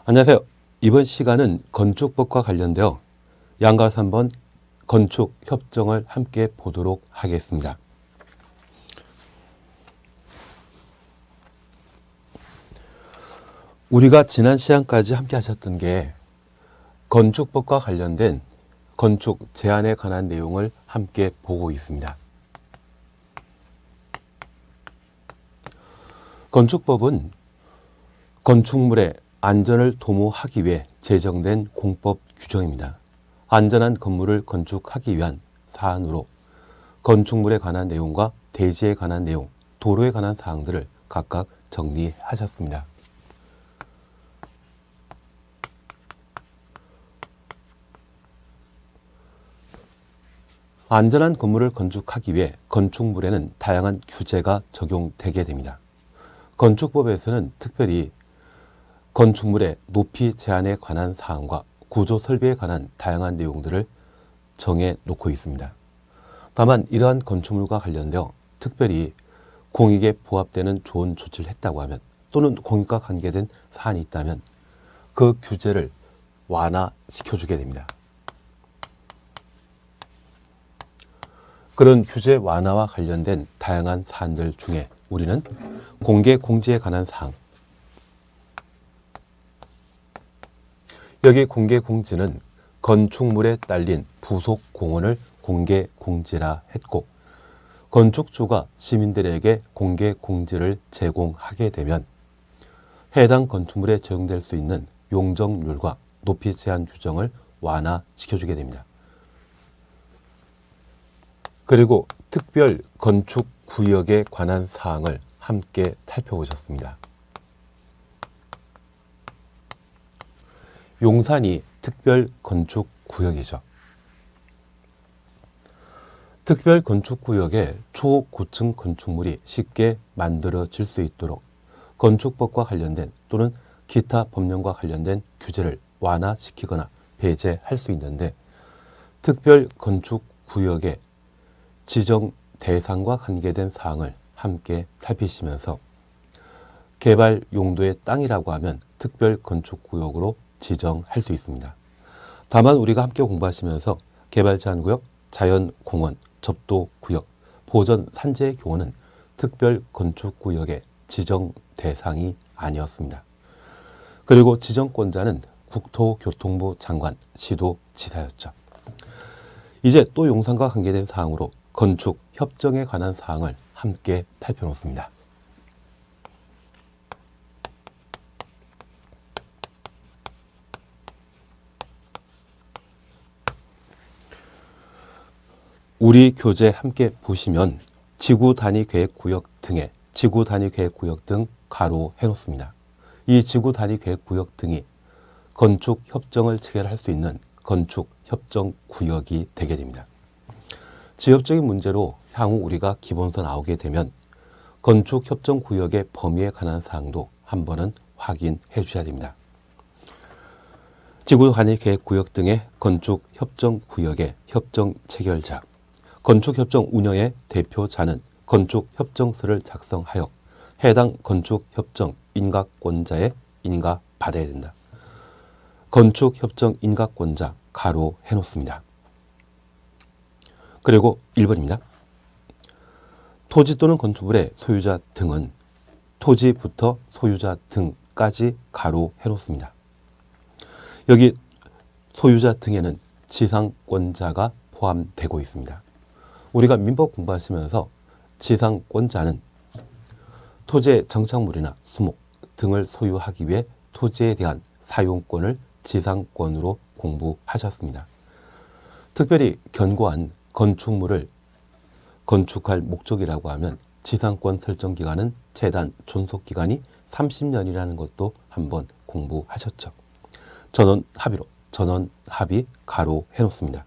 안녕하세요. 이번 시간은 건축법과 관련되어 양가 3번 건축협정을 함께 보도록 하겠습니다. 우리가 지난 시간까지 함께 하셨던 게 건축법과 관련된 건축 제한에 관한 내용을 함께 보고 있습니다. 건축법은 건축물의 안전을 도모하기 위해 제정된 공법 규정입니다. 안전한 건물을 건축하기 위한 사안으로 건축물에 관한 내용과 대지에 관한 내용, 도로에 관한 사항들을 각각 정리하셨습니다. 안전한 건물을 건축하기 위해 건축물에는 다양한 규제가 적용되게 됩니다. 건축법에서는 특별히 건축물의 높이 제한에 관한 사항과 구조 설비에 관한 다양한 내용들을 정해 놓고 있습니다. 다만 이러한 건축물과 관련되어 특별히 공익에 부합되는 좋은 조치를 했다고 하면 또는 공익과 관계된 사안이 있다면 그 규제를 완화시켜주게 됩니다. 그런 규제 완화와 관련된 다양한 사안들 중에 우리는 공개 공지에 관한 사항, 여기 공개 공지는 건축물에 딸린 부속 공원을 공개 공지라 했고, 건축주가 시민들에게 공개 공지를 제공하게 되면 해당 건축물에 적용될 수 있는 용적률과 높이 제한 규정을 완화시켜주게 됩니다. 그리고 특별 건축 구역에 관한 사항을 함께 살펴보셨습니다. 용산이 특별 건축 구역이죠. 특별 건축 구역에 초고층 건축물이 쉽게 만들어질 수 있도록 건축법과 관련된 또는 기타 법령과 관련된 규제를 완화시키거나 배제할 수 있는데, 특별 건축 구역의 지정 대상과 관계된 사항을 함께 살피시면서 개발 용도의 땅이라고 하면 특별 건축 구역으로 지정할 수 있습니다. 다만 우리가 함께 공부하시면서 개발제한구역, 자연공원, 접도구역, 보전 산지의 경우는 특별 건축구역의 지정 대상이 아니었습니다. 그리고 지정권자는 국토교통부 장관, 시도지사였죠. 이제 또 용산과 관계된 사항으로 건축협정에 관한 사항을 함께 살펴놓습니다. 우리 교재 함께 보시면 지구 단위 계획 구역 등에 지구 단위 계획 구역 등 가로해 놓습니다. 이 지구 단위 계획 구역 등이 건축 협정을 체결할 수 있는 건축 협정 구역이 되게 됩니다. 지역적인 문제로 향후 우리가 기본서 나오게 되면 건축 협정 구역의 범위에 관한 사항도 한 번은 확인해 주셔야 됩니다. 지구 단위 계획 구역 등의 건축 협정 구역의 협정 체결자, 건축협정 운영의 대표자는 건축협정서를 작성하여 해당 건축협정 인가권자에 인가받아야 된다. 건축협정 인가권자 가로해 놓습니다. 그리고 1번입니다. 토지 또는 건축물의 소유자 등은 토지부터 소유자 등까지 가로해 놓습니다. 여기 소유자 등에는 지상권자가 포함되고 있습니다. 우리가 민법 공부하시면서 지상권자는 토지의 정착물이나 수목 등을 소유하기 위해 토지에 대한 사용권을 지상권으로 공부하셨습니다. 특별히 견고한 건축물을 건축할 목적이라고 하면 지상권 설정 기간은 최단 존속 기간이 30년이라는 것도 한번 공부하셨죠. 전원 합의로 전원 합의 가로해 놓습니다.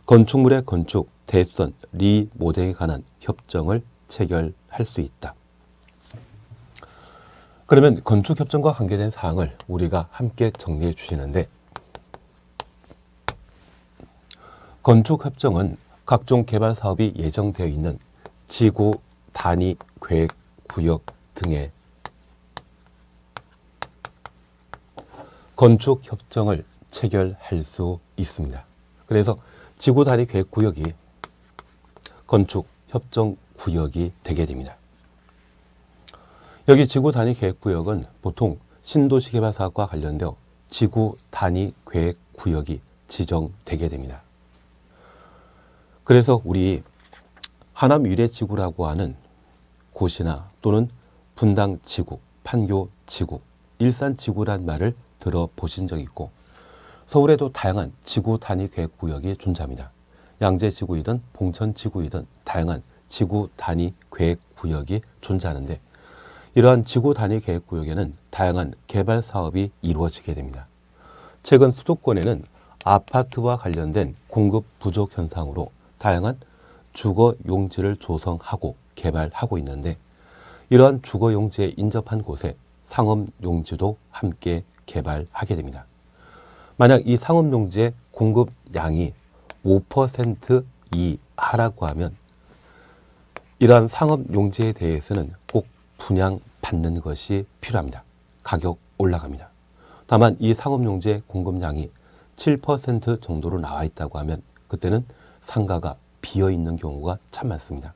건축물의 건축, 대수선, 리모델에 관한 협정을 체결할 수 있다. 그러면 건축협정과 관계된 사항을 우리가 함께 정리해 주시는데, 건축협정은 각종 개발 사업이 예정되어 있는 지구 단위 계획 구역 등의 건축 협정을 체결할 수 있습니다. 그래서 지구 단위 계획 구역이 건축 협정 구역이 되게 됩니다. 여기 지구 단위 계획 구역은 보통 신도시 개발 사업과 관련되어 지구 단위 계획 구역이 지정되게 됩니다. 그래서 우리 하남 위례지구라고 하는 곳이나 또는 분당지구, 판교지구, 일산지구란 말을 들어보신 적 있고 서울에도 다양한 지구 단위 계획 구역이 존재합니다. 양재지구이든 봉천지구이든 다양한 지구 단위 계획 구역이 존재하는데 이러한 지구 단위 계획 구역에는 다양한 개발 사업이 이루어지게 됩니다. 최근 수도권에는 아파트와 관련된 공급 부족 현상으로 다양한 주거 용지를 조성하고 개발하고 있는데 이러한 주거 용지에 인접한 곳에 상업 용지도 함께 개발하게 됩니다. 만약 이 상업 용지의 공급량이 5% 이하라고 하면 이러한 상업 용지에 대해서는 꼭 분양받는 것이 필요합니다. 가격 올라갑니다. 다만 이 상업 용지의 공급량이 7% 정도로 나와 있다고 하면 그때는 상가가 비어 있는 경우가 참 많습니다.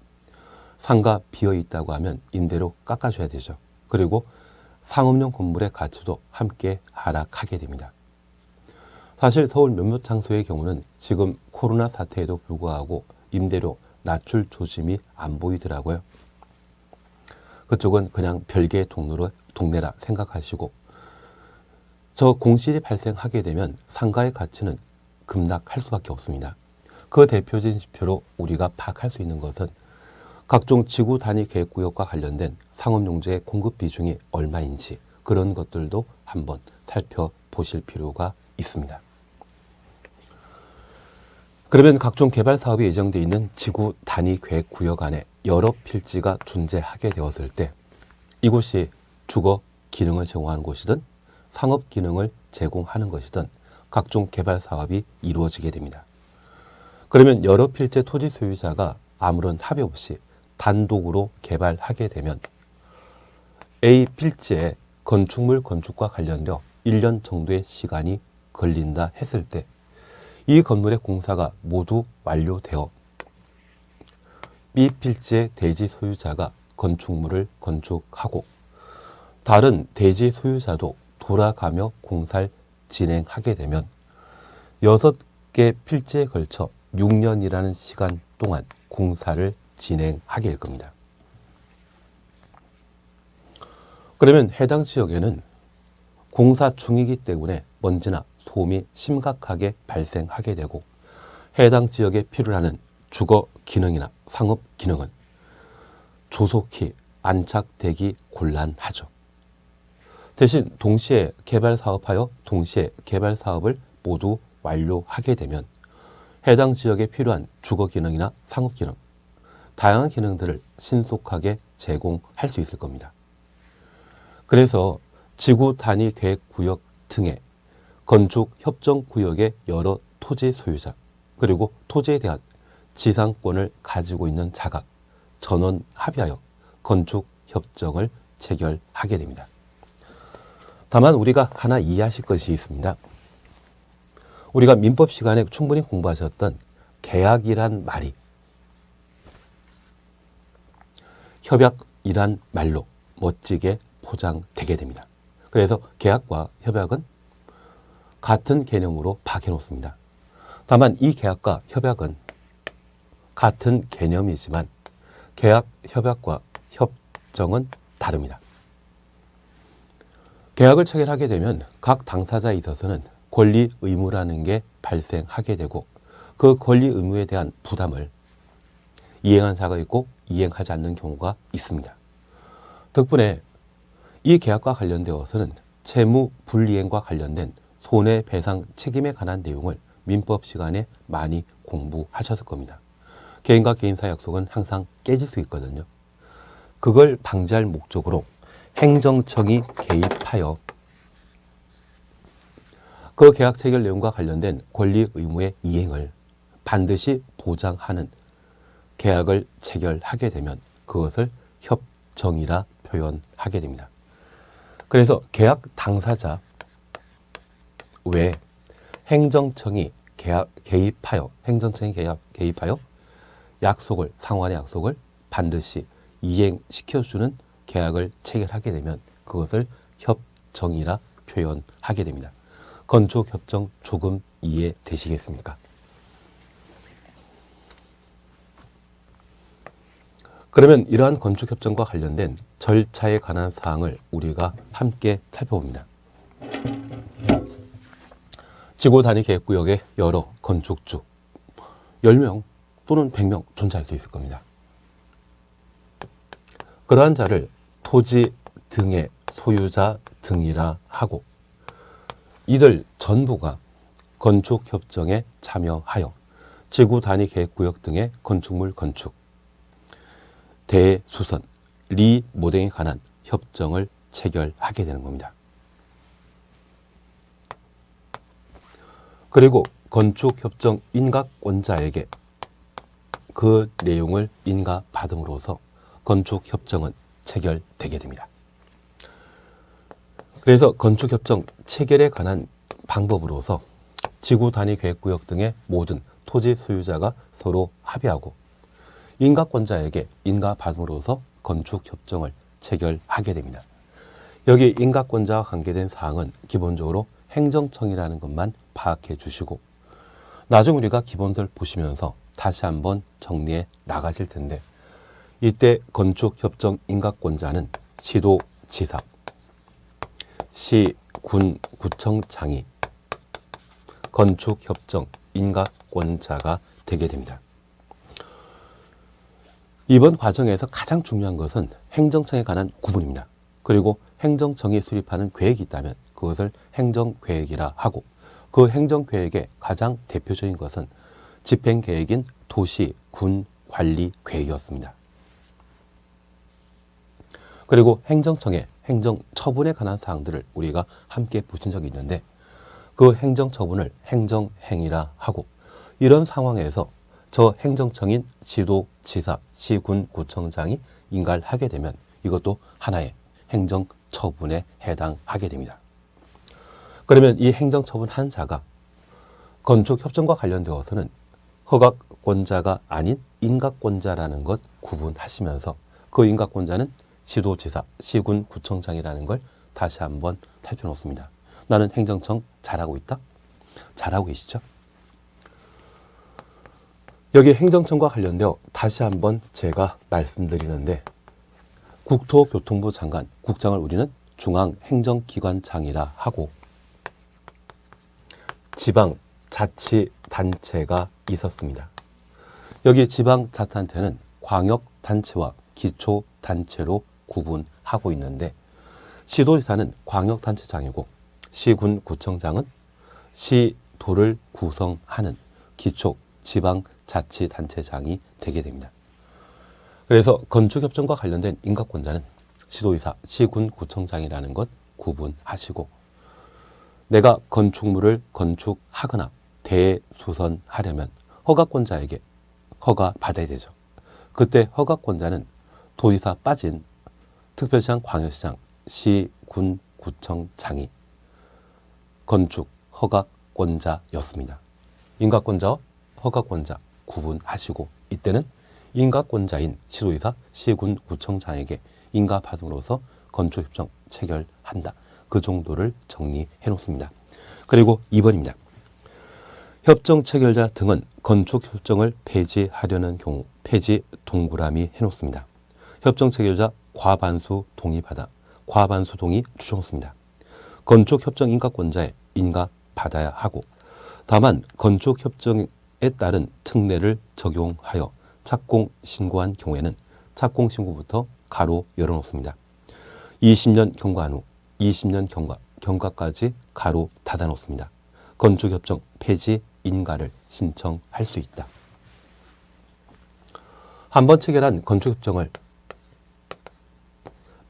상가 비어 있다고 하면 임대료 깎아줘야 되죠. 그리고 상업용 건물의 가치도 함께 하락하게 됩니다. 사실 서울 몇몇 장소의 경우는 지금 코로나 사태에도 불구하고 임대료 낮출 조짐이 안 보이더라고요. 그쪽은 그냥 별개의 동네라 생각하시고 저 공실이 발생하게 되면 상가의 가치는 급락할 수밖에 없습니다. 그 대표적인 지표로 우리가 파악할 수 있는 것은 각종 지구 단위 계획구역과 관련된 상업용지의 공급 비중이 얼마인지 그런 것들도 한번 살펴보실 필요가 있습니다. 그러면 각종 개발 사업이 예정되어 있는 지구 단위 계획구역 안에 여러 필지가 존재하게 되었을 때 이곳이 주거 기능을 제공하는 곳이든 상업 기능을 제공하는 것이든 각종 개발 사업이 이루어지게 됩니다. 그러면 여러 필지 토지 소유자가 아무런 합의 없이 단독으로 개발하게 되면 A 필지에 건축물 건축과 관련되어 1년 정도의 시간이 걸린다 했을 때 이 건물의 공사가 모두 완료되어 B 필지의 대지 소유자가 건축물을 건축하고 다른 대지 소유자도 돌아가며 공사를 진행하게 되면 6개 필지에 걸쳐 6년이라는 시간 동안 공사를 진행하게 될 겁니다. 그러면 해당 지역에는 공사 중이기 때문에 먼지나 소음이 심각하게 발생하게 되고 해당 지역에 필요하는 주거 기능이나 상업 기능은 조속히 안착되기 곤란하죠. 대신 동시에 개발 사업하여 동시에 개발 사업을 모두 완료하게 되면 해당 지역에 필요한 주거 기능이나 상업 기능, 다양한 기능들을 신속하게 제공할 수 있을 겁니다. 그래서 지구 단위 계획 구역 등의 건축 협정 구역의 여러 토지 소유자 그리고 토지에 대한 지상권을 가지고 있는 자가 전원 합의하여 건축 협정을 체결하게 됩니다. 다만 우리가 하나 이해하실 것이 있습니다. 우리가 민법 시간에 충분히 공부하셨던 계약이란 말이 협약이란 말로 멋지게 포장되게 됩니다. 그래서 계약과 협약은 같은 개념으로 박해놓습니다. 다만 이 계약과 협약은 같은 개념이지만 계약, 협약과 협정은 다릅니다. 계약을 체결하게 되면 각 당사자에 있어서는 권리, 의무라는 게 발생하게 되고 그 권리, 의무에 대한 부담을 이행한 자가 있고 이행하지 않는 경우가 있습니다. 덕분에 이 계약과 관련되어서는 채무 불이행과 관련된 손해배상 책임에 관한 내용을 민법 시간에 많이 공부하셨을 겁니다. 개인과 개인사이 약속은 항상 깨질 수 있거든요. 그걸 방지할 목적으로 행정청이 개입하여 그 계약 체결 내용과 관련된 권리 의무의 이행을 반드시 보장하는 계약을 체결하게 되면 그것을 협정이라 표현하게 됩니다. 그래서 계약 당사자 외에 행정청이 개입하여 약속을, 상환의 약속을 반드시 이행시켜주는 계약을 체결하게 되면 그것을 협정이라 표현하게 됩니다. 건축협정 조금 이해되시겠습니까? 그러면 이러한 건축협정과 관련된 절차에 관한 사항을 우리가 함께 살펴봅니다. 지구단위계획구역의 여러 건축주 10명 또는 100명 존재할 수 있을 겁니다. 그러한 자를 토지 등의 소유자 등이라 하고 이들 전부가 건축협정에 참여하여 지구단위계획구역 등의 건축물 건축, 대수선, 리모델링에 관한 협정을 체결하게 되는 겁니다. 그리고 건축협정 인가권자에게 그 내용을 인가받음으로써 건축협정은 체결되게 됩니다. 그래서 건축협정 체결에 관한 방법으로서 지구단위계획구역 등의 모든 토지 소유자가 서로 합의하고 인가권자에게 인가받음으로써 건축협정을 체결하게 됩니다. 여기 인가권자와 관계된 사항은 기본적으로 행정청이라는 것만 파악해 주시고 나중 우리가 기본서를 보시면서 다시 한번 정리해 나가실 텐데 이때 건축협정 인가권자는 시도지사, 시, 군, 구청장이 건축협정 인가권자가 되게 됩니다. 이번 과정에서 가장 중요한 것은 행정청에 관한 구분입니다. 그리고 행정청이 수립하는 계획이 있다면 그것을 행정계획이라 하고 그 행정계획의 가장 대표적인 것은 집행계획인 도시, 군, 관리계획이었습니다. 그리고 행정청의 행정처분에 관한 사항들을 우리가 함께 보신 적이 있는데 그 행정처분을 행정행위라 하고 이런 상황에서 저 행정청인 시도지사, 시군, 구청장이 인가를 하게 되면 이것도 하나의 행정처분에 해당하게 됩니다. 그러면 이 행정처분 한 자가 건축협정과 관련되어서는 허가권자가 아닌 인가권자라는 것 구분하시면서 그 인가권자는 시도지사, 시군, 구청장이라는 걸 다시 한번 살펴놓습니다. 나는 행정청 잘하고 있다? 잘하고 계시죠? 여기 행정청과 관련되어 다시 한번 제가 말씀드리는데 국토교통부 장관, 국장을 우리는 중앙행정기관장이라 하고 지방자치단체가 있었습니다. 여기 지방자치단체는 광역단체와 기초단체로 구분하고 있는데 시도지사는 광역단체장이고 시군, 구청장은 시도를 구성하는 기초 지방자치단체장이 되게 됩니다. 그래서 건축협정과 관련된 인가권자는 시도지사, 시군, 구청장이라는 것 구분하시고 내가 건축물을 건축하거나 대수선하려면 허가권자에게 허가 받아야 되죠. 그때 허가권자는 도지사 빠진 특별시장, 광역시장, 시, 군, 구청장이 건축 허가권자였습니다. 인가권자와 허가권자 구분하시고 이때는 인가권자인 시도지사, 시군, 구청장에게 인가받음으로써 건축협정 체결한다. 그 정도를 정리해 놓습니다. 그리고 2번입니다. 협정 체결자 등은 건축협정을 폐지하려는 경우 폐지 동그라미 해놓습니다. 협정 체결자 과반수 동의받아 과반수 동의 주장했습니다. 건축협정 인가권자의 인가받아야 하고 다만 건축협정에 따른 특례를 적용하여 착공 신고한 경우에는 착공 신고부터 가로 열어놓습니다. 20년 경과한 후 20년 경과까지 가로 닫아놓습니다. 건축협정 폐지 인가를 신청할 수 있다. 한번 체결한 건축협정을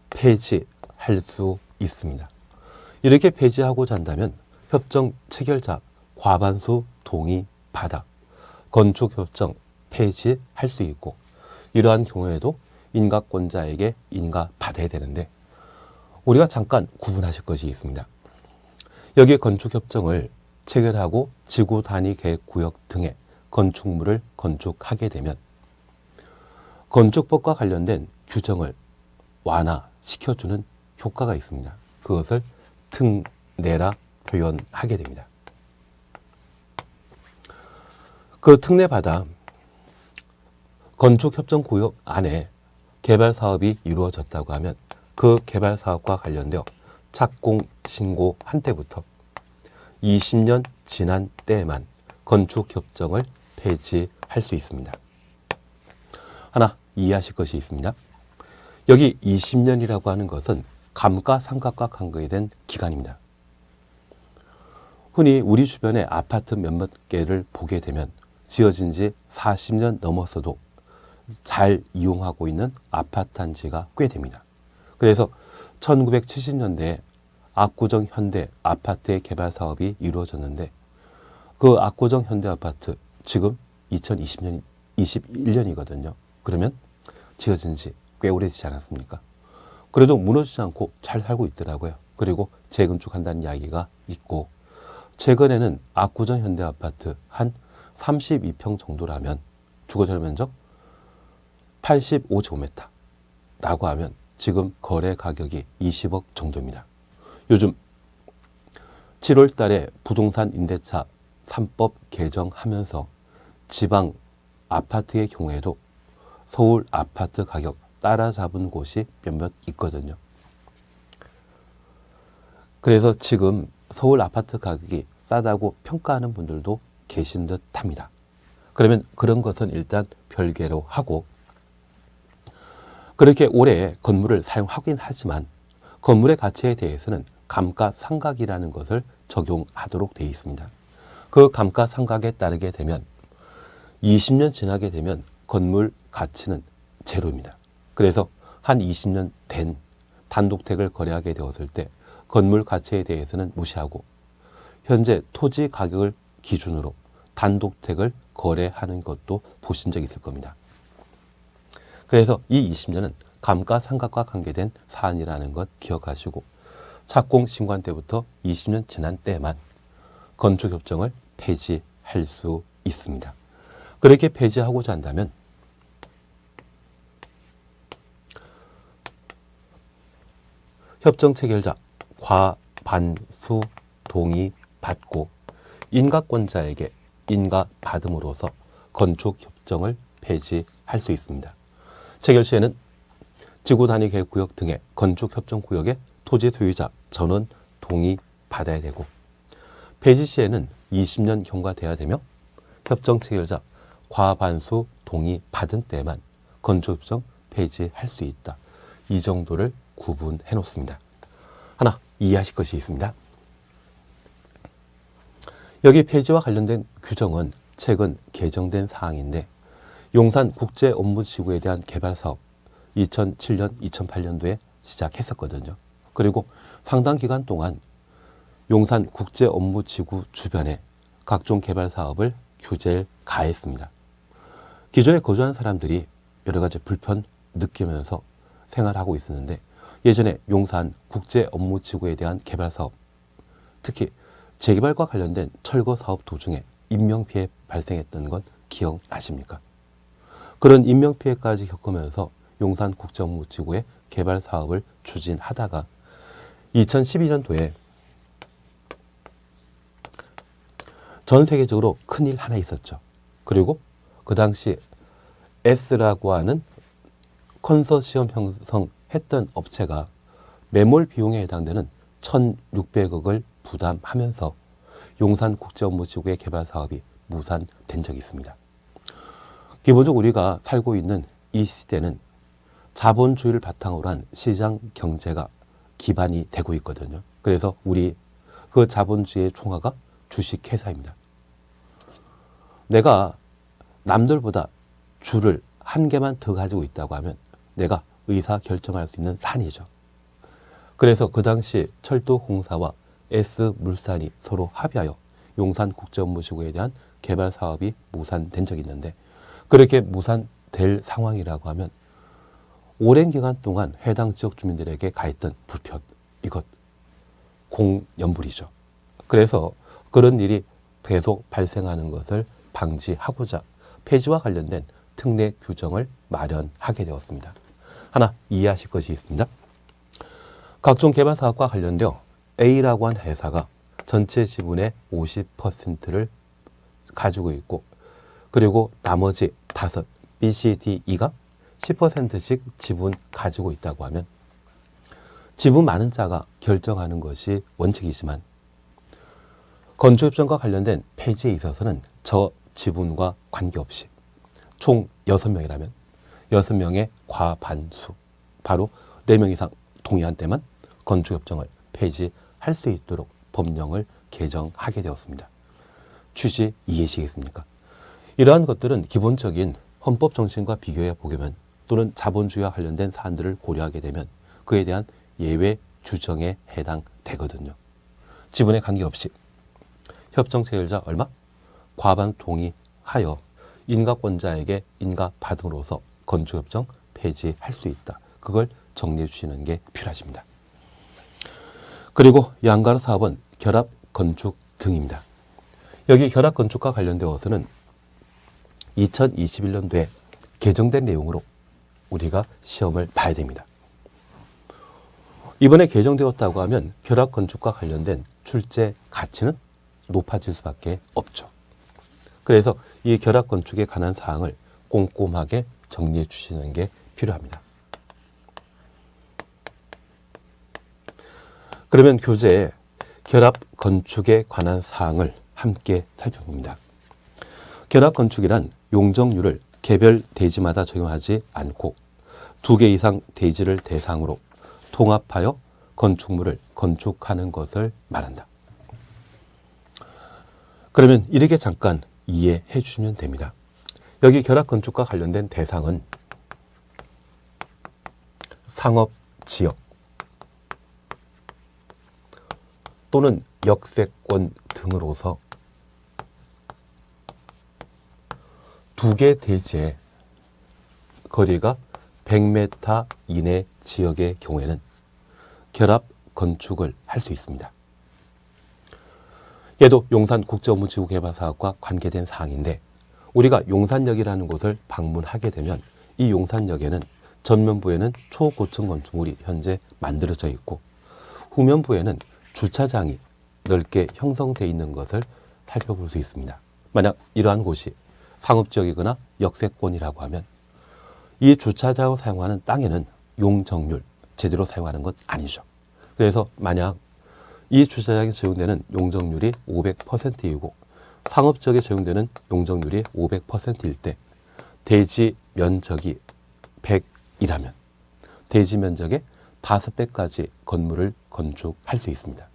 폐지할 수 있습니다. 이렇게 폐지하고자 한다면 협정 체결자 과반수 동의받아 건축협정 폐지할 수 있고 이러한 경우에도 인가권자에게 인가받아야 되는데 우리가 잠깐 구분하실 것이 있습니다. 여기 건축협정을 체결하고 지구 단위 계획 구역 등의 건축물을 건축하게 되면 건축법과 관련된 규정을 완화시켜주는 효과가 있습니다. 그것을 특례라 표현하게 됩니다. 그 특례받아 건축협정구역 안에 개발사업이 이루어졌다고 하면 그 개발사업과 관련되어 착공 신고한 때부터 20년 지난 때에만 건축협정을 폐지할 수 있습니다. 하나 이해하실 것이 있습니다. 여기 20년이라고 하는 것은 감가상각과 관계된 기간입니다. 흔히 우리 주변의 아파트 몇몇 개를 보게 되면 지어진 지 40년 넘었어도 잘 이용하고 있는 아파트 단지가 꽤 됩니다. 그래서 1970년대에 압구정 현대 아파트의 개발 사업이 이루어졌는데 그 압구정 현대 아파트 지금 2020년, 21년이거든요. 그러면 지어진 지 꽤 오래되지 않았습니까? 그래도 무너지지 않고 잘 살고 있더라고요. 그리고 재건축한다는 이야기가 있고 최근에는 압구정 현대 아파트 한 32평 정도라면 주거절 면적 85제곱미터라고 하면 지금 거래 가격이 20억 정도입니다. 요즘 7월 달에 부동산 임대차 3법 개정하면서 지방 아파트의 경우에도 서울 아파트 가격 따라잡은 곳이 몇몇 있거든요. 그래서 지금 서울 아파트 가격이 싸다고 평가하는 분들도 계신 듯 합니다. 그러면 그런 것은 일단 별개로 하고 그렇게 오래 건물을 사용하긴 하지만 건물의 가치에 대해서는 감가상각이라는 것을 적용하도록 되어 있습니다. 그 감가상각에 따르게 되면 20년 지나게 되면 건물 가치는 제로입니다. 그래서 한 20년 된 단독택을 거래하게 되었을 때 건물 가치에 대해서는 무시하고 현재 토지 가격을 기준으로 단독택을 거래하는 것도 보신 적 있을 겁니다. 그래서 이 20년은 감가상각과 관계된 사안이라는 것 기억하시고 착공 신고한 때부터 20년 지난 때만 건축협정을 폐지할 수 있습니다. 그렇게 폐지하고자 한다면 협정 체결자 과반수 동의 받고 인가권자에게 인가받음으로써 건축협정을 폐지할 수 있습니다. 체결 시에는 지구 단위 계획구역 등의 건축협정구역의 토지 소유자 전원 동의 받아야 되고 폐지 시에는 20년 경과돼야 되며 협정 체결자 과반수 동의 받은 때만 건축협정 폐지할 수 있다. 이 정도를 구분해 놓습니다. 하나 이해하실 것이 있습니다. 여기 폐지와 관련된 규정은 최근 개정된 사항인데 용산국제업무지구에 대한 개발사업 2007년, 2008년도에 시작했었거든요. 그리고 상당 기간 동안 용산국제업무지구 주변에 각종 개발사업을 규제를 가했습니다. 기존에 거주한 사람들이 여러 가지 불편 느끼면서 생활하고 있었는데 예전에 용산 국제업무지구에 대한 개발사업, 특히 재개발과 관련된 철거 사업 도중에 인명피해 발생했던 건 기억나십니까? 그런 인명피해까지 겪으면서 용산 국제업무지구의 개발 사업을 추진하다가 2012년도에 전 세계적으로 큰일 하나 있었죠. 그리고 그 당시 S라고 하는 컨소시엄 형성했던 업체가 매몰 비용에 해당되는 1,600억을 부담하면서 용산국제업무지구의 개발 사업이 무산된 적이 있습니다. 기본적으로 우리가 살고 있는 이 시대는 자본주의를 바탕으로 한 시장 경제가 기반이 되고 있거든요. 그래서 우리 그 자본주의의 총화가 주식회사입니다. 내가 남들보다 주를 한 개만 더 가지고 있다고 하면 내가 의사결정할 수 있는 산이죠. 그래서 그 당시 철도공사와 S물산이 서로 합의하여 용산국제업무지구에 대한 개발 사업이 무산된 적이 있는데 그렇게 무산될 상황이라고 하면 오랜 기간 동안 해당 지역 주민들에게 가했던 불편, 이것 공연불이죠. 그래서 그런 일이 계속 발생하는 것을 방지하고자 폐지와 관련된 특례 규정을 마련하게 되었습니다. 하나 이해하실 것이 있습니다. 각종 개발 사업과 관련되어 A라고 한 회사가 전체 지분의 50%를 가지고 있고, 그리고 나머지 5 B, C, D, E가 10%씩 지분 가지고 있다고 하면 지분 많은 자가 결정하는 것이 원칙이지만 건축협정과 관련된 폐지에 있어서는 저 지분과 관계없이 총 6명이라면 6명의 과반수, 바로 4명 이상 동의한 때만 건축협정을 폐지할 수 있도록 법령을 개정하게 되었습니다. 취지 이해하시겠습니까? 이러한 것들은 기본적인 헌법 정신과 비교해 보면, 또는 자본주의와 관련된 사안들을 고려하게 되면 그에 대한 예외 규정에 해당되거든요. 지분에 관계없이 협정 체결자 얼마? 과반 동의하여 인가권자에게 인가받음으로써 건축협정 폐지할 수 있다. 그걸 정리해 주시는 게 필요하십니다. 그리고 양가로 사업은 결합 건축 등입니다. 여기 결합 건축과 관련되어서는 2021년도에 개정된 내용으로 우리가 시험을 봐야 됩니다. 이번에 개정되었다고 하면 결합 건축과 관련된 출제 가치는 높아질 수밖에 없죠. 그래서 이 결합 건축에 관한 사항을 꼼꼼하게 정리해 주시는 게 필요합니다. 그러면 교재에 결합 건축에 관한 사항을 함께 살펴봅니다. 결합 건축이란 용적률을 개별 대지마다 적용하지 않고 2개 이상 대지를 대상으로 통합하여 건축물을 건축하는 것을 말한다. 그러면 이렇게 잠깐 이해해 주시면 됩니다. 여기 결합 건축과 관련된 대상은 상업지역 또는 역세권 등으로서 2개 대지의 거리가 100m 이내 지역의 경우에는 결합 건축을 할 수 있습니다. 얘도 용산국제업무지구개발사업과 관계된 사항인데, 우리가 용산역이라는 곳을 방문하게 되면 이 용산역에는 전면부에는 초고층 건축물이 현재 만들어져 있고, 후면부에는 주차장이 넓게 형성되어 있는 것을 살펴볼 수 있습니다. 만약 이러한 곳이 상업지역이거나 역세권이라고 하면 이 주차장을 사용하는 땅에는 용적률 제대로 사용하는 것 아니죠. 그래서 만약 이 주차장에 적용되는 용적률이 500%이고 상업지역에 적용되는 용적률이 500%일 때 대지 면적이 100이라면 대지 면적의 5배까지 건물을 건축할 수 있습니다.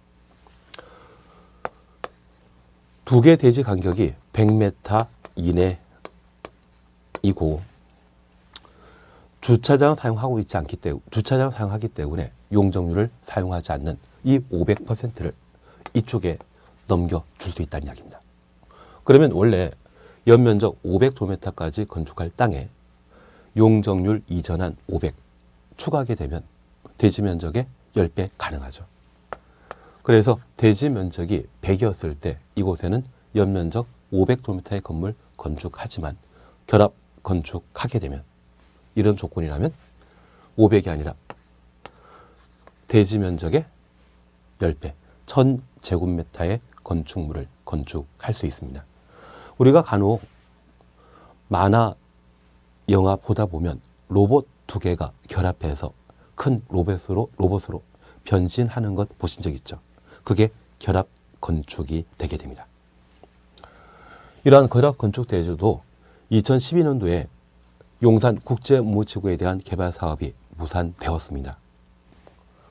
2개 대지 간격이 100m 이내이고 주차장을 사용하기 때문에 용적률을 사용하지 않는 이 500%를 이쪽에 넘겨줄 수 있다는 이야기입니다. 그러면 원래 연면적 500제곱미터까지 건축할 땅에 용적률 이전한 500 추가하게 되면 대지 면적의 10배 가능하죠. 그래서 대지 면적이 100이었을 때 이곳에는 연면적 500제곱미터의 건물 건축하지만 결합 건축하게 되면 이런 조건이라면 500이 아니라 대지 면적의 10배, 1000제곱미터의 건축물을 건축할 수 있습니다. 우리가 간혹 만화, 영화 보다 보면 로봇 2개가 결합해서 큰 로봇으로 변신하는 것 보신 적 있죠? 그게 결합 건축이 되게 됩니다. 이러한 결합 건축 대지도 2012년도에 용산 국제무지구에 대한 개발 사업이 무산되었습니다.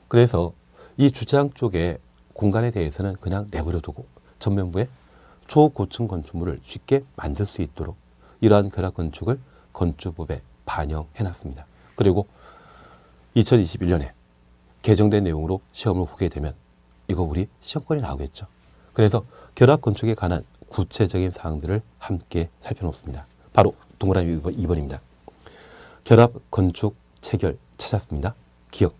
그래서 이 주차장 쪽에 공간에 대해서는 그냥 내버려 두고 전면부에 초고층 건축물을 쉽게 만들 수 있도록 이러한 결합 건축을 건축법에 반영해 놨습니다. 그리고 2021년에 개정된 내용으로 시험을 보게 되면 이거 우리 시험권이 나오겠죠. 그래서 결합 건축에 관한 구체적인 사항들을 함께 살펴놓습니다. 바로 동그라미 2번입니다. 결합 건축 체결 찾았습니다. 기억.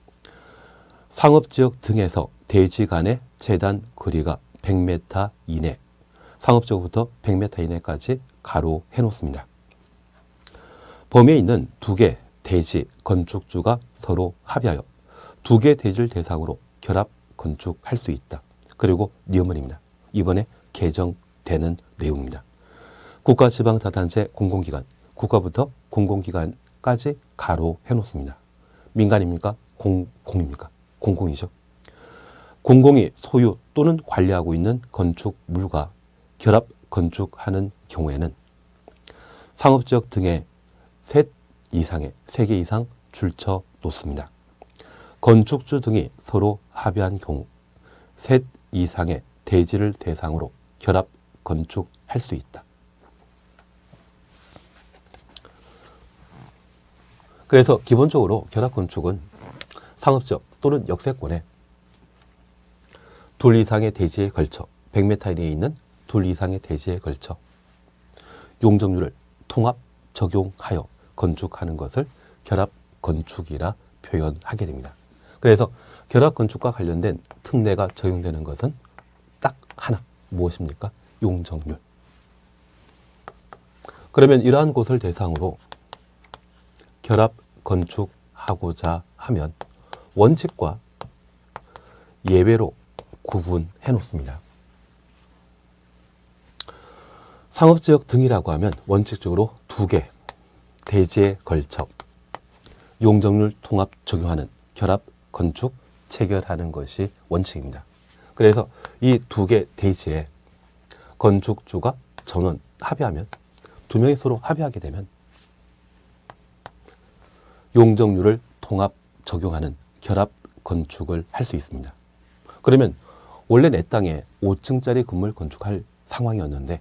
상업지역 등에서 대지 간의 재단 거리가 100m 이내, 상업적으로부터 100m 이내까지 가로해 놓습니다. 범위에 있는 두 개 대지 건축주가 서로 합의하여 두 개 대지를 대상으로 결합 건축할 수 있다. 그리고 리어문입니다. 이번에 개정되는 내용입니다. 국가지방자치단체 공공기관, 국가부터 공공기관까지 가로해 놓습니다. 민간입니까? 공입니까? 공공이죠. 공공이 소유 또는 관리하고 있는 건축물과 결합 건축하는 경우에는 상업지역 등에 세 개 이상 줄쳐 놓습니다. 건축주 등이 서로 합의한 경우 셋 이상의 대지를 대상으로 결합 건축할 수 있다. 그래서 기본적으로 결합 건축은 상업지역 또는 역세권에 둘 이상의 대지에 걸쳐 100m 이내에 있는 둘 이상의 대지에 걸쳐 용적률을 통합 적용하여 건축하는 것을 결합 건축이라 표현하게 됩니다. 그래서 결합 건축과 관련된 특례가 적용되는 것은 딱 하나, 무엇입니까? 용적률. 그러면 이러한 곳을 대상으로 결합 건축하고자 하면 원칙과 예외로 구분해 놓습니다. 상업지역 등이라고 하면 원칙적으로 두 개 대지에 걸쳐 용적률 통합 적용하는 결합 건축 체결하는 것이 원칙입니다. 그래서 이 두 개 대지에 건축주가 전원 합의하면 두 명이 서로 합의하게 되면 용적률을 통합 적용하는 결합 건축을 할 수 있습니다. 그러면 원래 내 땅에 5층짜리 건물 건축할 상황이었는데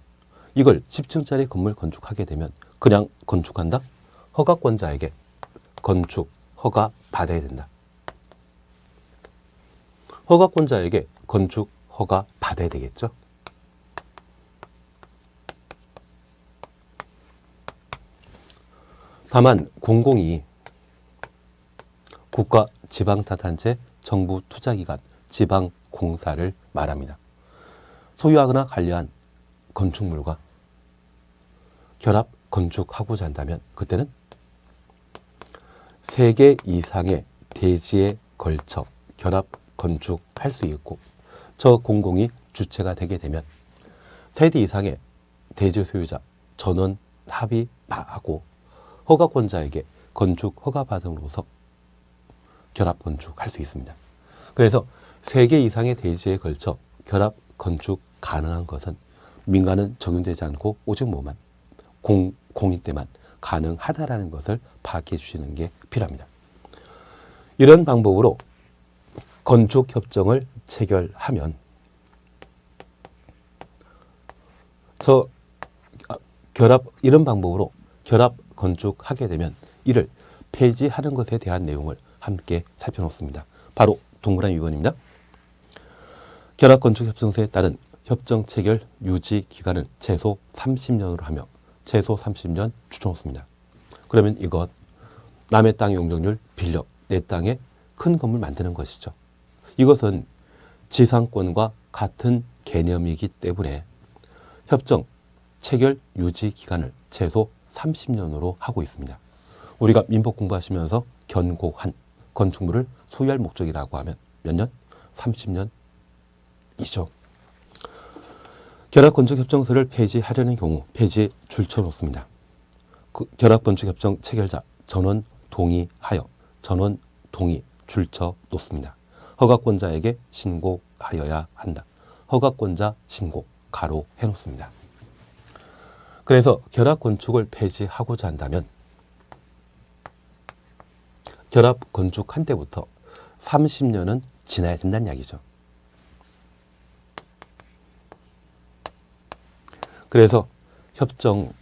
이걸 10층짜리 건물 건축하게 되면 그냥 건축한다? 허가권자에게 건축 허가 받아야 된다. 허가권자에게 건축 허가 받아야 되겠죠? 다만 공공이 국가, 지방자치단체, 정부 투자기관, 지방공사를 말합니다. 소유하거나 관리한 건축물과 결합 건축하고자 한다면 그때는 3개 이상의 대지에 걸쳐 결합 건축할 수 있고 저 공공이 주체가 되게 되면 3대 이상의 대지 소유자 전원 합의하고 허가권자에게 건축 허가 받음으로써 결합 건축할 수 있습니다. 그래서 3개 이상의 대지에 걸쳐 결합 건축 가능한 것은 민간은 적용되지 않고 오직 뭐만 공인 때만 가능하다라는 것을 파악해 주시는 게 필요합니다. 이런 방법으로 건축협정을 체결하면 이런 방법으로 결합 건축하게 되면 이를 폐지하는 것에 대한 내용을 함께 살펴놓습니다. 바로 동그라미 2번입니다. 결합건축협정서에 따른 협정 체결 유지 기간은 최소 30년으로 하며 최소 30년 추천했습니다. 그러면 이것 남의 땅의 용적률 빌려 내 땅에 큰 건물 만드는 것이죠. 이것은 지상권과 같은 개념이기 때문에 협정 체결 유지 기간을 최소 30년으로 하고 있습니다. 우리가 민법 공부하시면서 견고한 건축물을 소유할 목적이라고 하면 몇 년? 30년이죠. 결합건축협정서를 폐지하려는 경우 폐지에 줄쳐놓습니다. 결합건축협정 체결자 전원 동의하여 전원 동의 줄쳐 놓습니다. 허가권자에게 신고하여야 한다. 허가권자 신고 가로 해놓습니다. 그래서 결합건축을 폐지하고자 한다면 결합건축한 때부터 30년은 지나야 된다는 이야기죠. 그래서 협정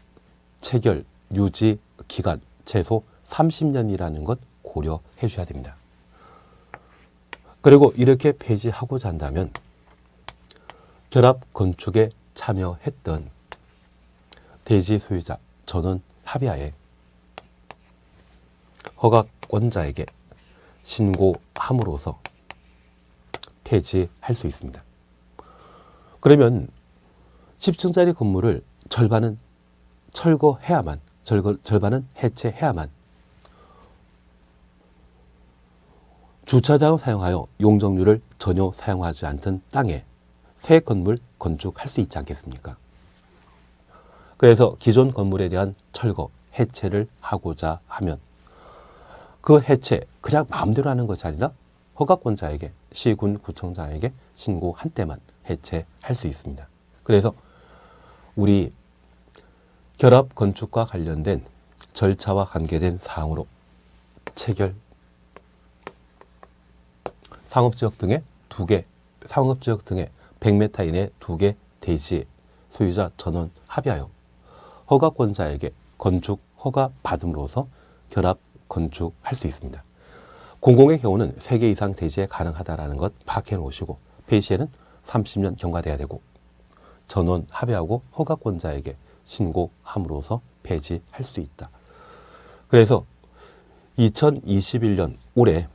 체결 유지 기간 최소 30년이라는 것 고려해 주셔야 됩니다. 그리고 이렇게 폐지하고자 한다면 결합건축에 참여했던 대지 소유자 전원 합의하에 허가권자에게 신고함으로써 폐지할 수 있습니다. 그러면 10층짜리 건물을 절반은 철거해야만, 절반은 해체해야만 주차장을 사용하여 용적률을 전혀 사용하지 않던 땅에 새 건물 건축할 수 있지 않겠습니까? 그래서 기존 건물에 대한 철거, 해체를 하고자 하면 그 해체 그냥 마음대로 하는 것이 아니라 허가권자에게, 시군 구청장에게 신고한 때만 해체할 수 있습니다. 그래서 우리 결합 건축과 관련된 절차와 관계된 사항으로 체결, 상업지역 등의 100m 이내 2개 대지 소유자 전원 합의하여 허가권자에게 건축 허가 받음으로써 결합 건축할 수 있습니다. 공공의 경우는 3개 이상 대지에 가능하다라는 것 파악해 놓으시고 폐시에는 30년 경과돼야 되고 전원 합의하고 허가권자에게 신고함으로써 폐지할 수 있다. 그래서 2021년 올해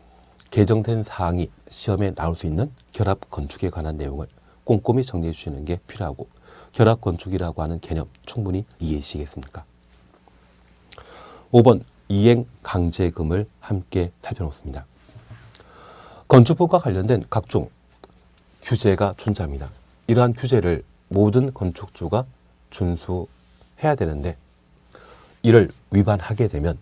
개정된 사항이 시험에 나올 수 있는 결합 건축에 관한 내용을 꼼꼼히 정리해 주시는 게 필요하고 결합 건축이라고 하는 개념 충분히 이해하시겠습니까? 5번 이행 강제금을 함께 살펴놓습니다. 건축법과 관련된 각종 규제가 존재합니다. 이러한 규제를 모든 건축주가 준수해야 되는데 이를 위반하게 되면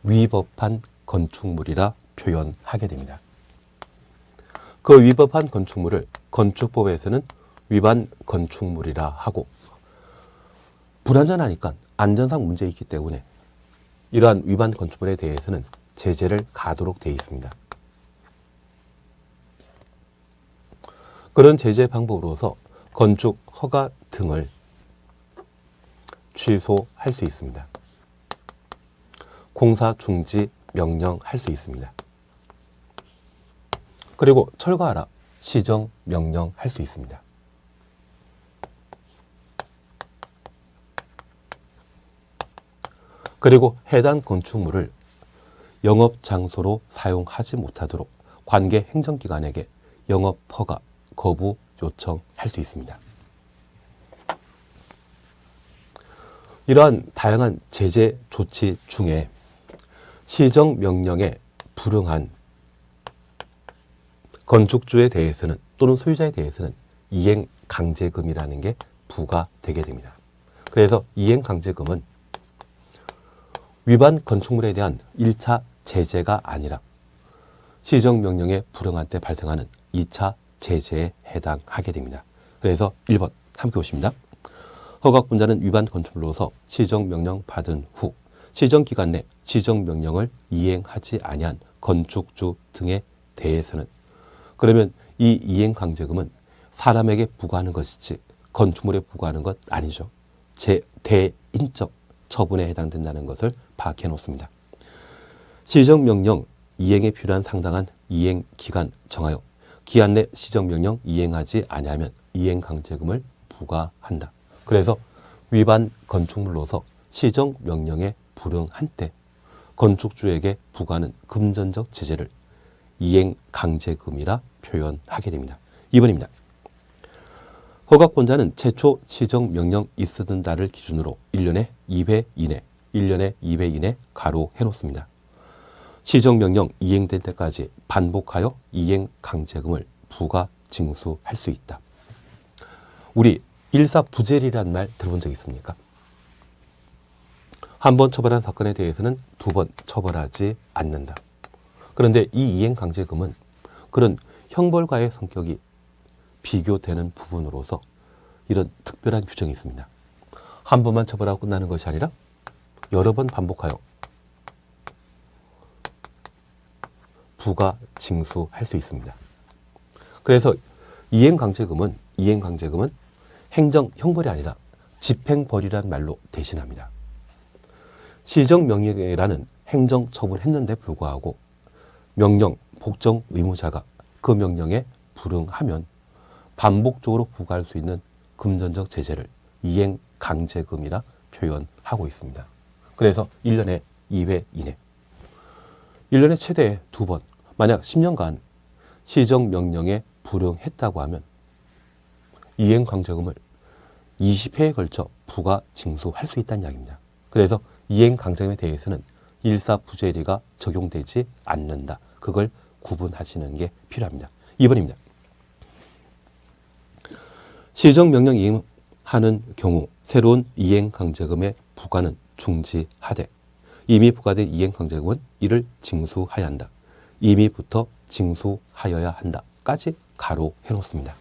위법한 건축물이라 표현하게 됩니다. 그 위법한 건축물을 건축법에서는 위반 건축물이라 하고 불안전하니까 안전상 문제 있기 때문에 이러한 위반 건축물에 대해서는 제재를 가하도록 되어 있습니다. 그런 제재 방법으로서 건축 허가 등을 취소할 수 있습니다. 공사 중지 명령할 수 있습니다. 그리고 철거하라 시정 명령할 수 있습니다. 그리고 해당 건축물을 영업장소로 사용하지 못하도록 관계 행정기관에게 영업허가 거부 요청할 수 있습니다. 이러한 다양한 제재 조치 중에 시정명령에 불응한 건축주에 대해서는 또는 소유자에 대해서는 이행강제금이라는 게 부과되게 됩니다. 그래서 이행강제금은 위반 건축물에 대한 1차 제재가 아니라 시정명령에 불응할 때 발생하는 2차 제재에 해당하게 됩니다. 그래서 1번 함께 보십니다. 허가권자는 위반 건축물로서 시정명령 받은 후 시정기간 내 시정명령을 이행하지 아니한 건축주 등에 대해서는 그러면 이 이행강제금은 사람에게 부과하는 것이지 건축물에 부과하는 것 아니죠. 대인적 처분에 해당된다는 것을 파악해 놓습니다. 시정명령 이행에 필요한 상당한 이행기간 정하여 기한 내 시정명령 이행하지 아니하면 이행강제금을 부과한다. 그래서 위반 건축물로서 시정명령에 불응한 때 건축주에게 부과하는 금전적 제재를 이행강제금이라 표현하게 됩니다. 2번입니다. 허가권자는 최초 시정명령 있었던 날을 기준으로 1년에 2회 이내 가로해 놓습니다. 시정명령 이행될 때까지 반복하여 이행강제금을 부과 징수할 수 있다. 우리 일사부재리란 말 들어본 적 있습니까? 한 번 처벌한 사건에 대해서는 2번 처벌하지 않는다. 그런데 이 이행강제금은 그런 형벌과의 성격이 비교되는 부분으로서 이런 특별한 규정이 있습니다. 한 번만 처벌하고 끝나는 것이 아니라 여러 번 반복하여 부과 징수할 수 있습니다. 그래서 이행강제금은 행정 형벌이 아니라 집행벌이란 말로 대신합니다. 시정명령이라는 행정 처분했는데 불구하고 명령 복종 의무자가 그 명령에 불응하면 반복적으로 부과할 수 있는 금전적 제재를 이행강제금이라 표현하고 있습니다. 그래서 1년에 2회 이내, 1년에 최대 2번, 만약 10년간 시정명령에 불응했다고 하면 이행강제금을 20회에 걸쳐 부과 징수할 수 있다는 이야기입니다. 그래서 이행강제금에 대해서는 일사부재리가 적용되지 않는다. 그걸 구분하시는 게 필요합니다. 2번입니다. 시정명령 이행하는 경우 새로운 이행강제금의 부과는 중지하되 이미 부과된 이행강제금은 이를 징수하여야 한다. 이미부터 징수하여야 한다까지 가로해 놓습니다.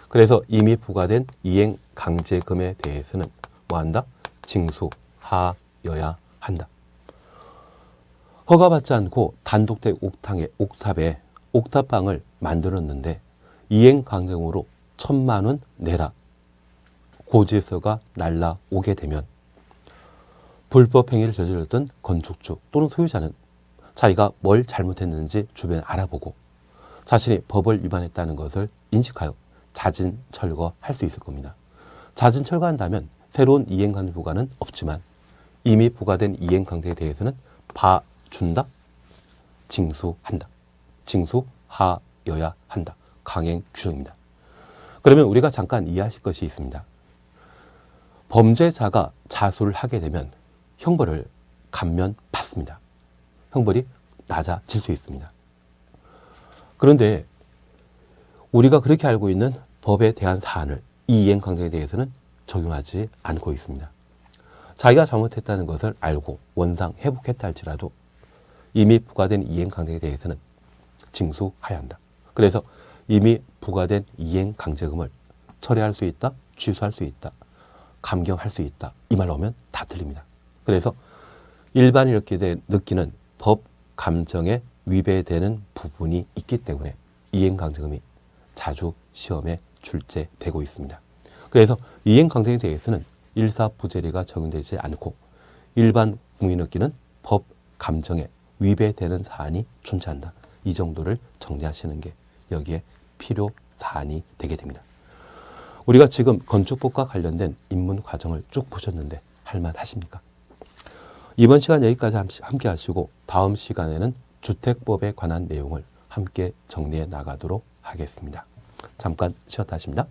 그래서 이미 부과된 이행강제금에 대해서는 뭐한다? 징수하여야 한다. 허가받지 않고 단독대 옥탑에 옥탑방을 만들었는데 이행강제금으로 1,000만 원 내라 고지서가 날라오게 되면 불법 행위를 저질렀던 건축주 또는 소유자는 자기가 뭘 잘못했는지 주변에 알아보고 자신이 법을 위반했다는 것을 인식하여 자진 철거할 수 있을 겁니다. 자진 철거한다면 새로운 이행강제 부과는 없지만 이미 부과된 이행강제에 대해서는 봐준다, 징수한다, 징수하여야 한다. 강행 규정입니다. 그러면 우리가 잠깐 이해하실 것이 있습니다. 범죄자가 자수를 하게 되면 형벌을 감면받습니다. 형벌이 낮아질 수 있습니다. 그런데 우리가 그렇게 알고 있는 법에 대한 사안을 이 이행강제에 대해서는 적용하지 않고 있습니다. 자기가 잘못했다는 것을 알고 원상 회복했다 할지라도 이미 부과된 이행강제에 대해서는 징수해야 한다. 그래서 이미 부과된 이행강제금을 철회할 수 있다, 취소할 수 있다, 감경할 수 있다. 이 말로 하면 다 틀립니다. 그래서 일반이 이렇게 느끼는 법 감정에 위배되는 부분이 있기 때문에 이행강제금이 자주 시험에 출제되고 있습니다. 그래서 이행강제에 대해서는 일사부재리가 적용되지 않고 일반 국민이 느끼는 법 감정에 위배되는 사안이 존재한다. 이 정도를 정리하시는 게 여기에 필요 사안이 되게 됩니다. 우리가 지금 건축법과 관련된 입문 과정을 쭉 보셨는데 할만하십니까? 이번 시간 여기까지 함께 하시고 다음 시간에는 주택법에 관한 내용을 함께 정리해 나가도록 하겠습니다. 잠깐 쉬었다 하십니다.